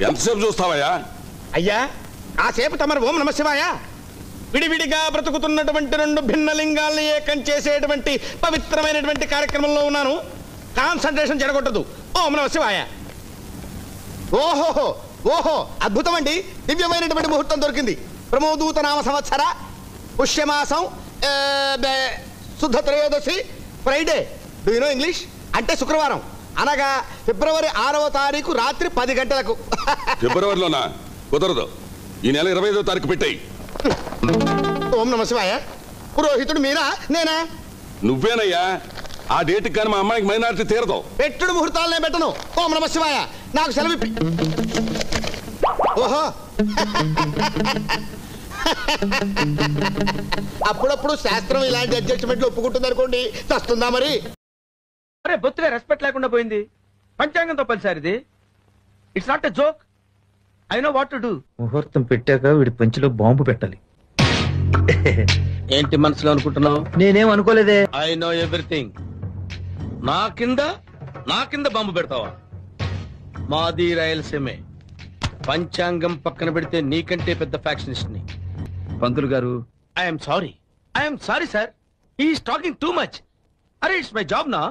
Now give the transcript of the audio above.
ఎంతసేపు చూస్తావయ్యా? అయ్యా కాసేపు తమరు ఓం నమ శివాయ విడివిడిగా బ్రతుకుతున్నటువంటి రెండు భిన్న లింగాల్ని ఏకం చేసేటువంటి పవిత్రమైనటువంటి కార్యక్రమంలో ఉన్నాను. కాన్సంట్రేషన్ జరగొట్టదు. ఓం నమ శివాయ. ఓహోహో ఓహో అద్భుతం అండి. దివ్యమైనటువంటి ముహూర్తం దొరికింది. ప్రమోదూత నామ సంవత్సర పుష్యమాసం శుద్ధ త్రయోదశి Friday. Do you know English? అంటే శుక్రవారం అనగా ఫిబ్రవరి 6వ తారీఖు రాత్రి 10 గంటలకు. ఫిబ్రవరిలోనా? కుదరదు. ఈ నెల 25వ తారీఖు పెట్టాయి. ఓం నమ శివాయ. పురోహితుడు మీరా నేనా? నువ్వేనయ్యా. ఆ డేట్కి కానీ మా అమ్మాయికి మైనారిటీ తీరదు. పెట్టుడు ముహూర్తాలనే పెట్టను. ఓం నమ శివాయ. నాకు సెలవు. ఓహో అప్పుడప్పుడు శాస్త్రం ఇలాంటి అడ్జస్ట్మెంట్లు ఒప్పుకుంటుంది అనుకోండి. వస్తుందా మరి? అరే బొత్తుగా రెస్పెక్ట్ లేకుండా పోయింది. పంచాంగంతో పలిసారిది. It's not a joke. I know what to do. ముహూర్తం పెట్టాక వీడి పంచిలో బాంబు పెట్టాలి. ఏంటి మనసులో అనుకుంటున్నావు? నేనేం అనుకోలేదే. I know everything. నా కింద బాంబు పెడతావా? మాది రాయలసీమే. పంచాంగం పక్కన పెడితే నీకంటే పెద్ద ఫ్యాక్షనిస్ట్ ని. పంతులు గారు, I'm sorry sir. He's talking too much. అరే ఇట్స్ మై జాబ్ నా.